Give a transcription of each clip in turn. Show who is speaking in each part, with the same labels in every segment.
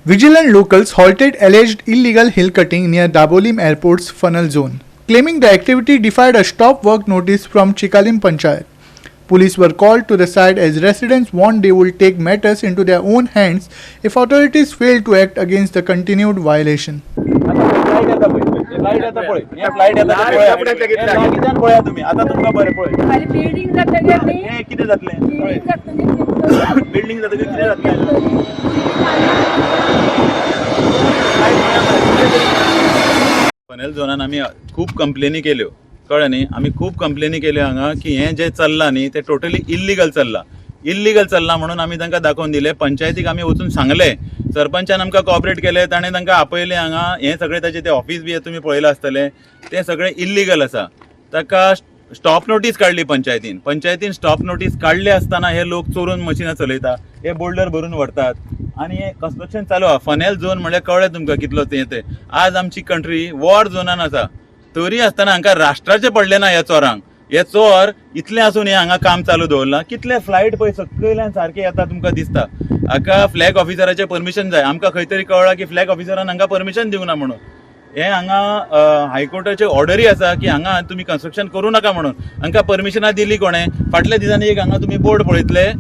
Speaker 1: Vigilant locals halted alleged illegal hill cutting near Dabolim Airport's funnel zone, claiming the activity defied a stop work notice from Chikalim Panchayat. Police were called to the site as residents warned they would take matters into their own hands if authorities failed to act against the continued violation.
Speaker 2: फनेल झोनान आमी खूब कंप्लेनी केल्यो कळ्ळें न्ही. आमी खूब कंप्लेनी केल्यो हांगा की हें जें चल्लां न्ही तें टोटली इल्लिगल चल्लां म्हणून आमी तांकां दाखोवन दिलें. पंचायतीक आमी वचून सांगलें, सरपंचान आमकां कॉपरेट केलें, ताणें तांकां आपयलें हांगा. हें सगळें ताचें तें ऑफीस बी तुमी पळयलां आसतलें, तें सगळें इल्लिगल आसा. ताका स्टॉप नोटीस काडली पंचायतीन स्टॉप नोटीस काडले आसतना हे लोक चोरून मशिनां चलयता, हे बोल्डर भरून व्हरतात आनी हे कन्स्ट्रक्शन चालू आहा. फनेल झोन म्हणल्यार कळ्ळें तुमकां कितलो तें. आज आमची कंट्री वॉर झोनान आसा, तरी आसतना हांकां राष्ट्राचें पडलें ना ह्या चोरांक. हे चोर इतलें आसून हे हांगा काम चालू दवरलां. कितले फ्लायट पळय सकयल्यान सारके येता तुमकां दिसता. हाका फ्लॅग ऑफिसराचें परमिशन जाय. आमकां खंय तरी कळ्ळां की फ्लॅग ऑफिसरान हांकां परमिशन दिवना म्हणून. हे हांगा हायकोर्टाचे ऑर्डरी आसा की हांगा तुमी कन्स्ट्रक्शन करूं नाका म्हणून. हांकां परमिशनां दिली कोणें? फाटल्या दिसांनी एक हांगा तुमी बोर्ड पळयतले,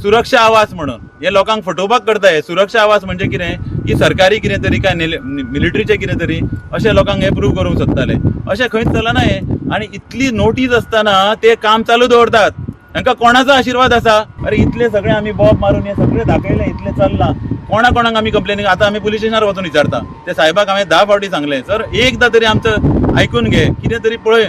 Speaker 2: सुरक्षा आवास म्हणून. हे लोकांक फटोवपाक करता. हे सुरक्षा आवास म्हणजे कितें की सरकारी कितें तरी काय मिलिटरीचें कितें तरी अशें लोकांक हे प्रूव करूंक सोदताले. अशें खंयच चलना हे. आनी इतली नोटीस आसतना ते काम चालू दवरतात. हांकां कोणाचो आशिर्वाद आसा? अरे इतले सगळे आमी बॉब मारून हे सगळें दाखयलें, इतलें चल्लां. कोणाक आमी कंप्लेनी आतां आमी पुलीस स्टेशनार वचून विचारता. ते साहेबाक हांवें 10 फावटी सांगलें, सर एकदां तरी आमचं आयकून घे, कितें तरी पळय.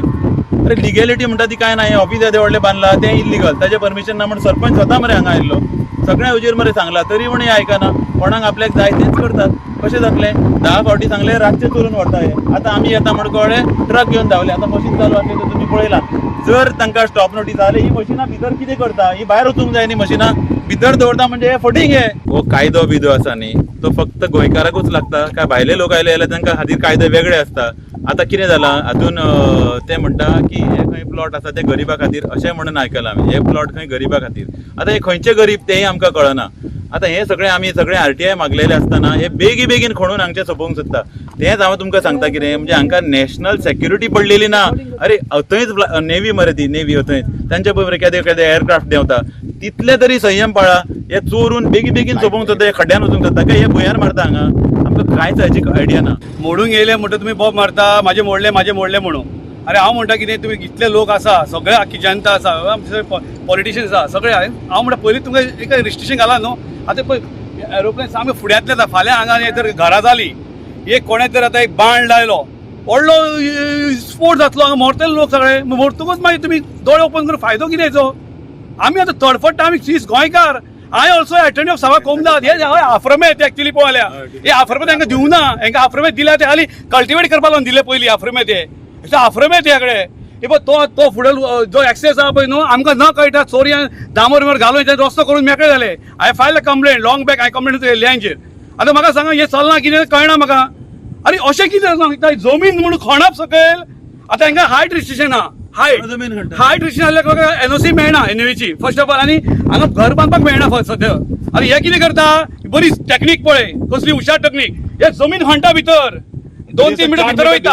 Speaker 2: अरे लिगॅलिटी म्हणटा ती काय नाही. ऑफिस येदे व्हडलें बांदलां तें इल्लिगल, ताचें परमिशन ना म्हणून सरपंच स्वता मरे हांगा आयिल्लो. सगळ्या हुजेर मरे सांगलां, तरी म्हण हे आयकना. कोणाक आपल्याक जाय तेंच करतात. कशें जातलें? 10 फावटी सांगलें, रातचें चोरून व्हरता हे. आतां आमी येता म्हण कळ्ळें, ट्रक घेवन धांवले. आतां मशीन चालू आसली तर तुमी पळयलां. जर तांकां स्टॉप नोटीस जाली, ही मशिनां भितर कितें करता? ही भायर वचूंक जाय न्ही मशिनां. भितर दवरता म्हणजे हे फटींग हे. हो कायदो बिदो आसा न्ही तो फक्त गोंयकाराकूच लागता काय भायले लोक आयले जाल्यार तांकां खातीर कायदे वेगळे आसता? आतां कितें जालां हातून ते म्हणटा की हे खंय प्लॉट आसा ते गरिबा खातीर अशें म्हणून आयकलां आमी. हे प्लॉट खंय गरिबा खातीर. आतां हे खंयचे गरीब तेही आमकां कळना. आतां हे सगळें आमी RTI मागलेले आसतना हे बेगीन खणून हांगचे सोंपोवंक सोदता. तेंच हांव तुमकां सांगता कितें म्हणजे हांकां नॅशनल सेक्युरिटी पडलेली ना. अरे थंयच नेव्ही मरे ती नेव्ही थंय तांचे पळय केदे एअरक्राफ्ट देंवता. तितले तरी संयम पाळा. हे चोरून बेगीन सोंपोवंक सोदता, हे खड्ड्यान वचूंक सोदता काय हे भुंयार मारता हांगा. आमकां कांयच हाची आयडिया ना.
Speaker 3: मोडून गेले म्हणटा तुमी बॉब मारता, म्हाजे मोडले म्हणून. अरे हांव म्हणटा कितें, तुमी इतले लोक आसा, सगळे आख्खी जनता आसा, पॉलिटिशियन्स आसा सगळे. हांव म्हणटा पयलीं तुमकां एक रिस्ट्रिक्शन घाला न्हू. आतां पळय एरोप्लेन सामके फुड्यांतले आसा. फाल्यां हांगा जर घरा जाली, एक कोणें तर आतां एक बाण लायलो, व्हडलो स्फोट जातलो, हांगा मरतले लोक सगळे. मरतकूच मागीर तुमी दोळे ओपन करून फायदो कितेंचो? आमी आतां तडफडटा, आमी गोंयकार. आय ऑल्सो अटेंड ऑफ सभा कोमदाद. हे आफ्रमेत एक्चुअली पळयल्या, हे आफ्रमेत हांकां दिवना. हांकां आफ्रमेत दिल्या ते खाली कल्टिवेट करपाक लागून दिले पयलीं आफ्रमेत. हे आफ्रमेत हे कडेन. हे पळय तो फुडें जो एक्सेस आहा पळय न्हू, आमकां न कळटा चोरयान डांबर घालून रस्तो करून मेकळे जाले. हांवें file a complaint, long back हांवें कंप्लेंट केली हांचेर. आतां म्हाका सांगा हे चलना कितें कळना म्हाका. अरे अशें कितें सांगता? जमीन म्हणून खणप सकयल. आतां हांकां हायट रिस्ट्रिक्शन आहा. हायट रिस्ट्रिक्शन आसल्यार NOC मेळना एनएवीची फर्स्ट ऑफ ऑल. आनी हांगा घर बांदपाक मेळना फर्स्ट सद्या. आनी हे कितें करता? बरी टॅक्नीक पळय, कसली हुशार टॅक्नीक. हे जमीन खणटा भितर 2-3 मिटर भितर वयता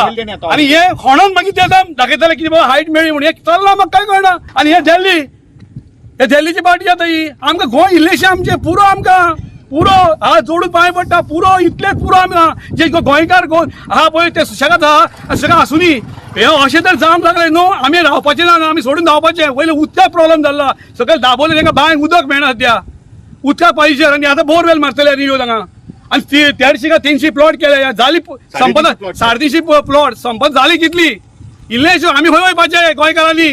Speaker 3: आनी हे खणून मागीर ते दाखयताले कितें बाबा हायट मेळ्ळी म्हणून. हे चल्ला म्हाका काय कळना. आनी हे दिल्लीची पार्टी आतां ही. आमकां गोंय इल्लेशें आमचें पुरो, आमकां पुरो हात जोडून पांय पडटा. पुरो इतलेच पुरो आमी जे गोंयकार आहा पळय ते सुशेगाद आहा, सुशेगाद आसुनी. हे अशें तर जावंक लागलें न्हू. आमी रावपाचें ना, आमी सोडून धांवपाचें. पयलीं उदकाक प्रॉब्लेम जाल्लो, सकयल दाबोले तांकां बांय उदक मेळना सद्या उदका पायजेर. आनी आतां बोरवेल मारतले रिव्यू हांगा. आनी 150 काय 300 प्लॉट केले. जाली संपत 350 प्लॉट संपत झाली कितली? इल्लेशें आमी खंय वयपाचें गोंयकारांनी?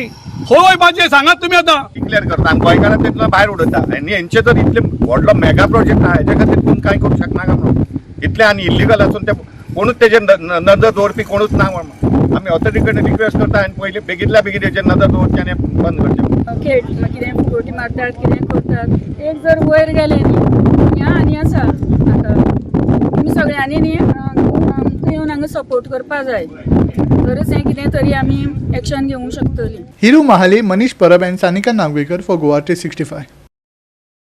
Speaker 3: खंय वयपाचें सांगात तुमी आतां.
Speaker 4: डिक्लेअर करता आनी गोंयकारांक तेतून भायर उडयता. आनी हेंचे तर इतले व्हडलो मेगा प्रोजेक्ट आहा, हेच्या खातीर तुमी कांय करूंक शकना काय म्हणून. इतले आनी इल्लिगल आसून ते कोणूच तेजेर नजर दवरपी कोणूच ना म्हणून आमी ऑथॉरिटी कडेन रिक्वेस्ट करता. आनी पयलीं बेगींतल्या बेगीन हेचेर नजर दवरचें आनी बंद करचें.
Speaker 5: खेळ कितें फुगोटी मारतात, कितें करतात. एक जर वयर गेले न्ही, आनी आसा आतां तुमी सगळ्यांनी न्ही येवन हांगा सपोर्ट करपा जाय. तरच हें कितें तरी आमी एक्शन घेवंक शकतलीं.
Speaker 1: Hiru Mahale, Manish Parab and Sanika Nagwekar for Goa 365.